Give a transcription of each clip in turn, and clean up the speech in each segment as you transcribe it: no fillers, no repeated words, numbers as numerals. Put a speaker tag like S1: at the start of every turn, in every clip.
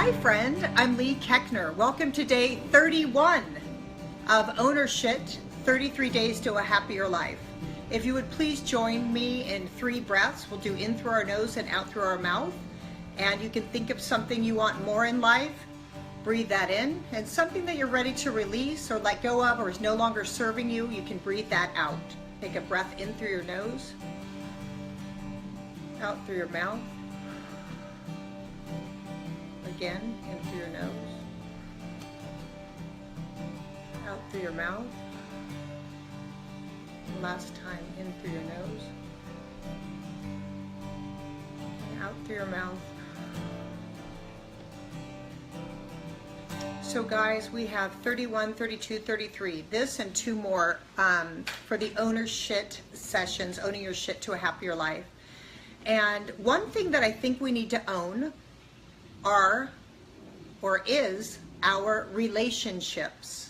S1: Hi friend, I'm Leigh Koechner. Welcome to day 31 of Ownership, 33 Days to a Happier Life. If you would please join me in 3 breaths. We'll do in through our nose and out through our mouth. And you can think of something you want more in life, breathe that in, and something that you're ready to release or let go of or is no longer serving you, you can breathe that out. Take a breath in through your nose, out through your mouth. Again, in through your nose, out through your mouth. Last time, in through your nose, out through your mouth. So guys, we have 31, 32, 33. This and 2 more for the ownership sessions, owning your shit to a happier life. And one thing that I think we need to own is our relationships.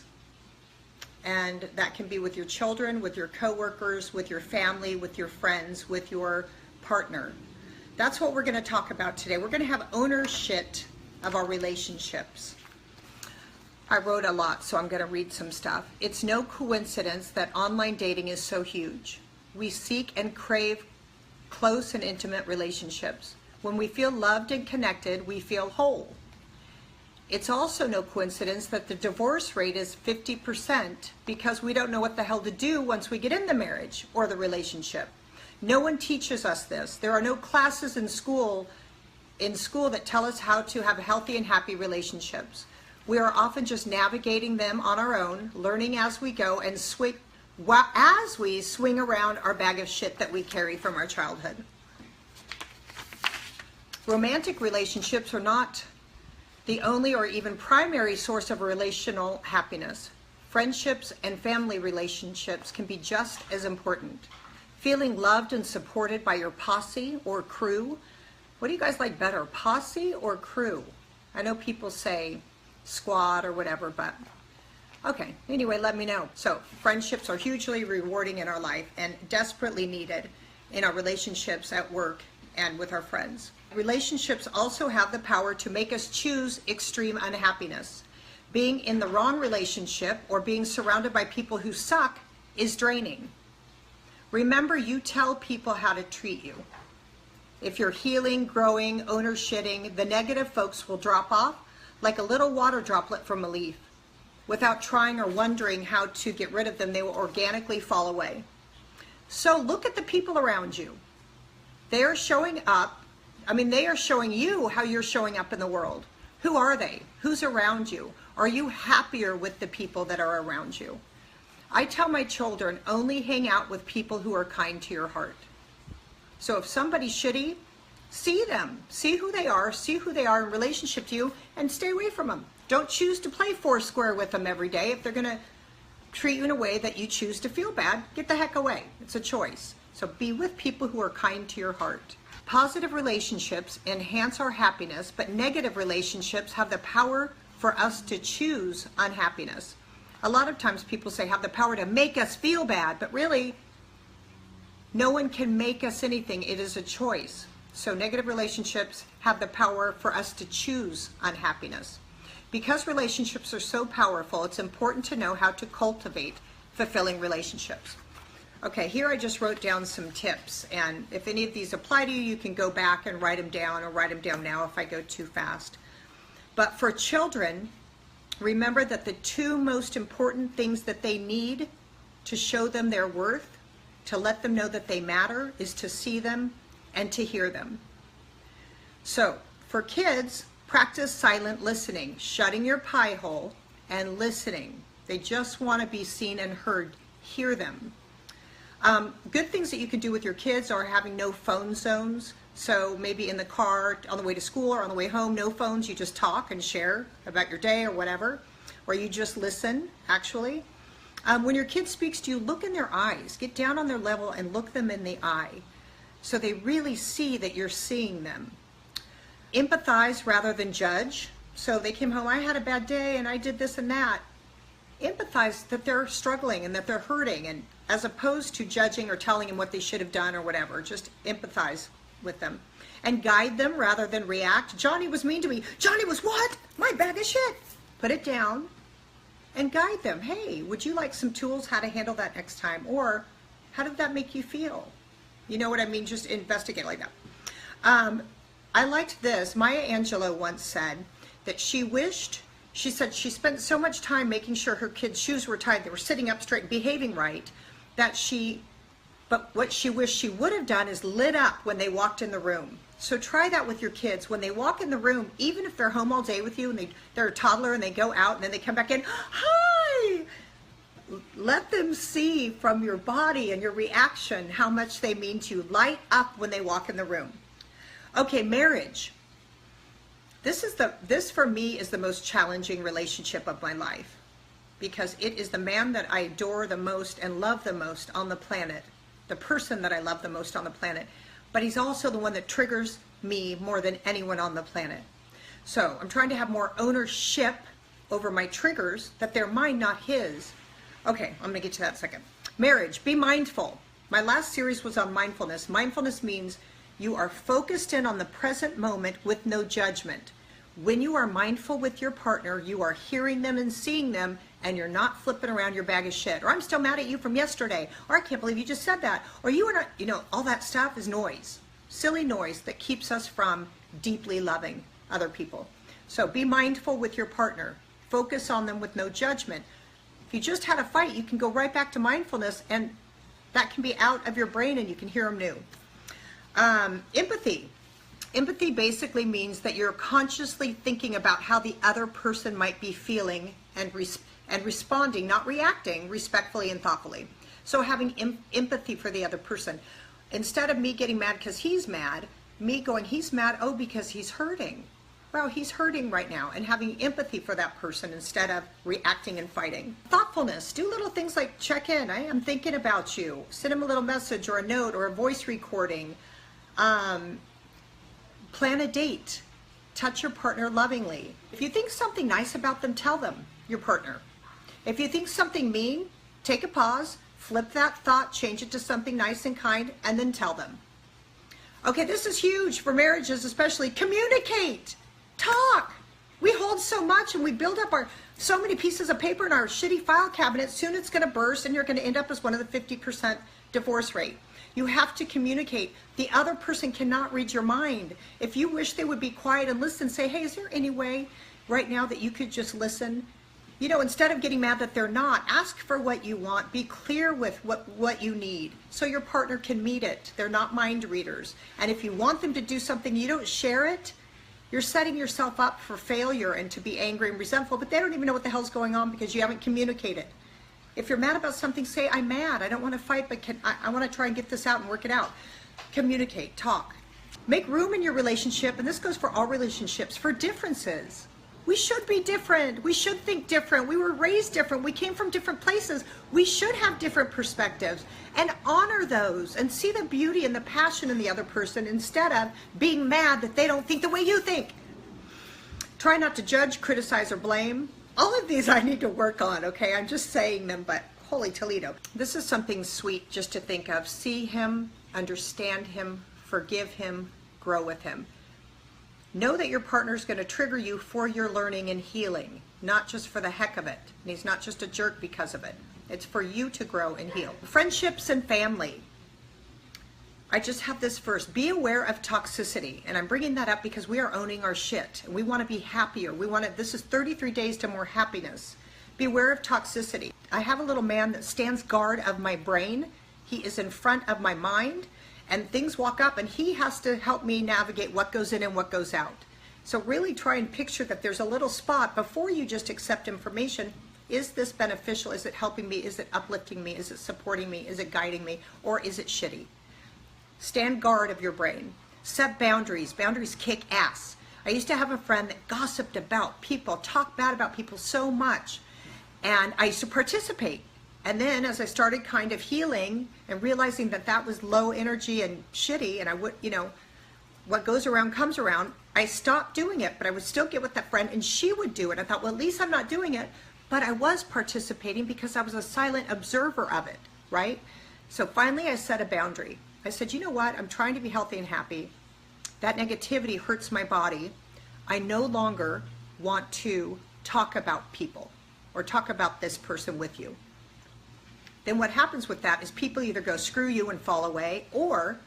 S1: And that can be with your children, with your coworkers, with your family, with your friends, with your partner. That's what we're going to talk about today. We're going to have ownership of our relationships. I wrote a lot, so I'm going to read some stuff. It's no coincidence that online dating is so huge. We seek and crave close and intimate relationships. When we feel loved and connected, we feel whole. It's also no coincidence that the divorce rate is 50% because we don't know what the hell to do once we get in the marriage or the relationship. No one teaches us this. There are no classes in school that tell us how to have healthy and happy relationships. We are often just navigating them on our own, learning as we go, and as we swing around our bag of shit that we carry from our childhood. Romantic relationships are not the only or even primary source of relational happiness. Friendships and family relationships can be just as important. Feeling loved and supported by your posse or crew. What do you guys like better, posse or crew? I know people say squad or whatever, but okay, anyway, let me know. So friendships are hugely rewarding in our life and desperately needed in our relationships at work and with our friends. Relationships also have the power to make us choose extreme unhappiness. Being in the wrong relationship or being surrounded by people who suck is draining. Remember, you tell people how to treat you. If you're healing, growing, ownershiping, the negative folks will drop off like a little water droplet from a leaf. Without trying or wondering how to get rid of them, they will organically fall away. So look at the people around you. They are showing up. They are showing you how you're showing up in the world. Who are they? Who's around you? Are you happier with the people that are around you? I tell my children, only hang out with people who are kind to your heart. So if somebody's shitty, see them. See who they are in relationship to you, and stay away from them. Don't choose to play foursquare with them every day. If they're going to treat you in a way that you choose to feel bad, get the heck away. It's a choice. So be with people who are kind to your heart. Positive relationships enhance our happiness, but negative relationships have the power for us to choose unhappiness. A lot of times people say have the power to make us feel bad, but really, no one can make us anything. It is a choice. So negative relationships have the power for us to choose unhappiness. Because relationships are so powerful, it's important to know how to cultivate fulfilling relationships. Okay, here I just wrote down some tips, and if any of these apply to you, you can go back and write them down, or write them down now if I go too fast. But for children, remember that the 2 most important things that they need to show them their worth, to let them know that they matter, is to see them and to hear them. So for kids, practice silent listening, shutting your pie hole and listening. They just want to be seen and heard. Hear them. Good things that you can do with your kids are having no phone zones. So maybe in the car, on the way to school or on the way home, no phones. You just talk and share about your day or whatever. Or you just listen, actually. When your kid speaks to you, look in their eyes. Get down on their level and look them in the eye, so they really see that you're seeing them. Empathize rather than judge. So they came home, I had a bad day and I did this and that. Empathize that they're struggling and that they're hurting, and as opposed to judging or telling them what they should have done or whatever, just empathize. with them. And guide them rather than react. Johnny was mean to me. Johnny was what? My bag of shit. Put it down and guide them. Hey, would you like some tools how to handle that next time? Or how did that make you feel? You know what I mean? Just investigate like that. I liked this. Maya Angelou once said that she said she spent so much time making sure her kids' shoes were tied, they were sitting up straight, behaving right, but what she wished she would have done is lit up when they walked in the room. So try that with your kids. When they walk in the room, even if they're home all day with you and they're a toddler and they go out and then they come back in, hi! Let them see from your body and your reaction how much they mean to you. Light up when they walk in the room. Okay, marriage. This for me is the most challenging relationship of my life because it is the man that I adore the most and love the most on the planet, the person that I love the most on the planet, but he's also the one that triggers me more than anyone on the planet. So I'm trying to have more ownership over my triggers, that they're mine, not his. Okay, I'm gonna get to that in a second. Marriage, be mindful. My last series was on mindfulness. Mindfulness means you are focused in on the present moment with no judgment. When you are mindful with your partner, you are hearing them and seeing them, and you're not flipping around your bag of shit. Or I'm still mad at you from yesterday. Or I can't believe you just said that. Or you are not, all that stuff is noise. Silly noise that keeps us from deeply loving other people. So be mindful with your partner. Focus on them with no judgment. If you just had a fight, you can go right back to mindfulness, and that can be out of your brain and you can hear them new. Empathy. Empathy basically means that you're consciously thinking about how the other person might be feeling and responding, not reacting, respectfully and thoughtfully. So having empathy for the other person. Instead of me getting mad because he's mad, me going, he's mad, oh, because he's hurting. Well, he's hurting right now, and having empathy for that person instead of reacting and fighting. Thoughtfulness. Do little things like check in. I am thinking about you. Send him a little message or a note or a voice recording. Plan a date. Touch your partner lovingly. If you think something nice about them, tell them, your partner. If you think something mean, take a pause, flip that thought, change it to something nice and kind, and then tell them. Okay, this is huge for marriages especially. Communicate. Talk. We hold so much and we build up so many pieces of paper in our shitty file cabinet. Soon it's going to burst and you're going to end up as one of the 50% divorce rate. You have to communicate. The other person cannot read your mind. If you wish they would be quiet and listen, say, hey, is there any way right now that you could just listen? Instead of getting mad that they're not, ask for what you want. Be clear with what you need so your partner can meet it. They're not mind readers. And if you want them to do something, you don't share it, you're setting yourself up for failure and to be angry and resentful, but they don't even know what the hell's going on because you haven't communicated. If you're mad about something, say, I'm mad. I don't want to fight, but I want to try and get this out and work it out. Communicate, talk. Make room in your relationship, and this goes for all relationships, for differences. We should be different. We should think different. We were raised different. We came from different places. We should have different perspectives and honor those and see the beauty and the passion in the other person instead of being mad that they don't think the way you think. Try not to judge, criticize, or blame. All of these I need to work on, okay? I'm just saying them, but holy Toledo. This is something sweet just to think of. See him, understand him, forgive him, grow with him. Know that your partner's going to trigger you for your learning and healing, not just for the heck of it. And he's not just a jerk because of it. It's for you to grow and heal. Friendships and family. I just have this first. Be aware of toxicity. And I'm bringing that up because we are owning our shit. And we want to be happier. This is 33 days to more happiness. Be aware of toxicity. I have a little man that stands guard of my brain. He is in front of my mind. And things walk up and he has to help me navigate what goes in and what goes out. So really try and picture that there's a little spot before you just accept information. Is this beneficial? Is it helping me? Is it uplifting me? Is it supporting me? Is it guiding me? Or is it shitty? Stand guard of your brain. Set boundaries. Boundaries kick ass. I used to have a friend that gossiped about people, talked bad about people so much. And I used to participate. And then as I started kind of healing and realizing that that was low energy and shitty, and I would, what goes around comes around, I stopped doing it, but I would still get with that friend and she would do it. I thought, well, at least I'm not doing it, but I was participating because I was a silent observer of it, right? So finally I set a boundary. I said, you know what? I'm trying to be healthy and happy. That negativity hurts my body. I no longer want to talk about people or talk about this person with you. Then what happens with that is people either go screw you and fall away, or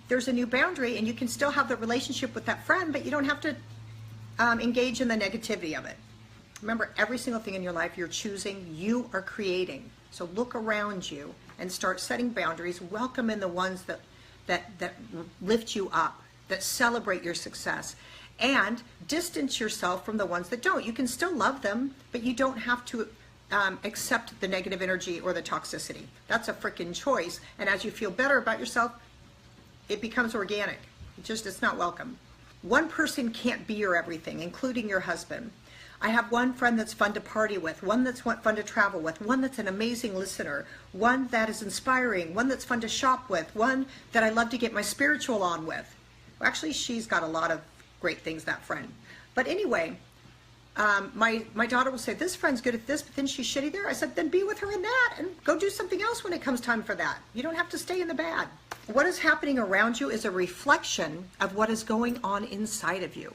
S1: there's a new boundary and you can still have the relationship with that friend, but you don't have to engage in the negativity of it. Remember, every single thing in your life you're choosing, you are creating. So look around you and start setting boundaries. Welcome in the ones that lift you up, that celebrate your success, and distance yourself from the ones that don't. You can still love them, but you don't have to accept the negative energy or the toxicity. That's a freaking choice. And as you feel better about yourself, it becomes organic. It's not welcome. One person can't be your everything, including your husband. I have one friend that's fun to party with, one that's fun to travel with, one that's an amazing listener, one that is inspiring, one that's fun to shop with, one that I love to get my spiritual on with. Well, actually, she's got a lot of great things, that friend. But anyway, my daughter will say, this friend's good at this, but then she's shitty there. I said, then be with her in that and go do something else when it comes time for that. You don't have to stay in the bad. What is happening around you is a reflection of what is going on inside of you.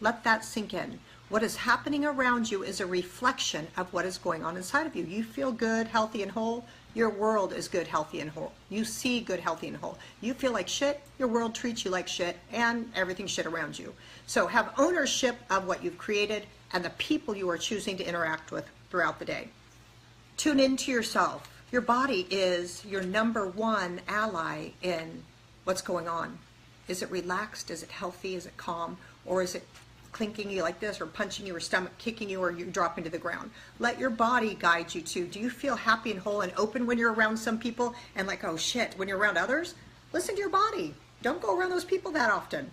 S1: Let that sink in. What is happening around you is a reflection of what is going on inside of you. You feel good, healthy, and whole. Your world is good, healthy, and whole. You see good, healthy, and whole. You feel like shit, your world treats you like shit, and everything's shit around you. So have ownership of what you've created and the people you are choosing to interact with throughout the day. Tune into yourself. Your body is your #1 ally in what's going on. Is it relaxed? Is it healthy? Is it calm? Or is it clinking you like this, or punching you, or stomach kicking you, or you dropping to the ground? Let your body guide you to. Do you feel happy and whole and open when you're around some people and like, oh shit, when you're around others? Listen to your body. Don't go around those people that often.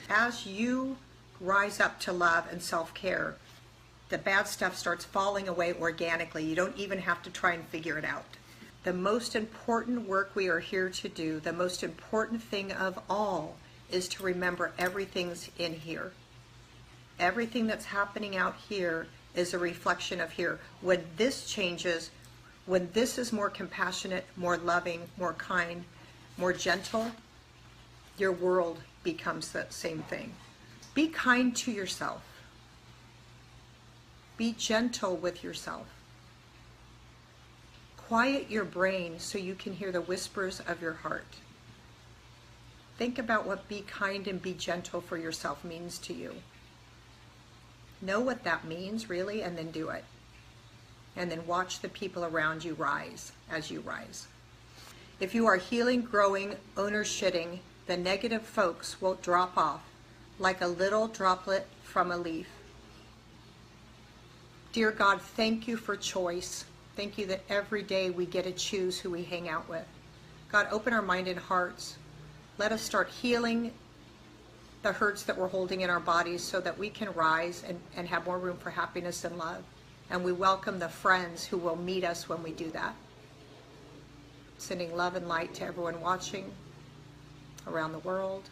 S1: As you rise up to love and self-care, the bad stuff starts falling away organically. You don't even have to try and figure it out. The most important work we are here to do, the most important thing of all, is to remember everything's in here. Everything that's happening out here is a reflection of here. When this changes, when this is more compassionate, more loving, more kind, more gentle, your world becomes that same thing. Be kind to yourself. Be gentle with yourself. Quiet your brain so you can hear the whispers of your heart. Think about what be kind and be gentle for yourself means to you. Know what that means, really, and then do it. And then watch the people around you rise as you rise. If you are healing, growing, owner-shitting, the negative folks will drop off like a little droplet from a leaf. Dear God, thank you for choice. Thank you that every day we get to choose who we hang out with. God, open our mind and hearts. Let us start healing the hurts that we're holding in our bodies so that we can rise and have more room for happiness and love. And we welcome the friends who will meet us when we do that. Sending love and light to everyone watching around the world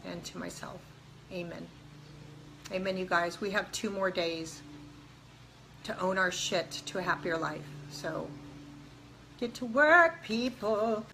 S1: and to myself. Amen. Amen, you guys. We have 2 more days to own our shit to a happier life. So get to work, people.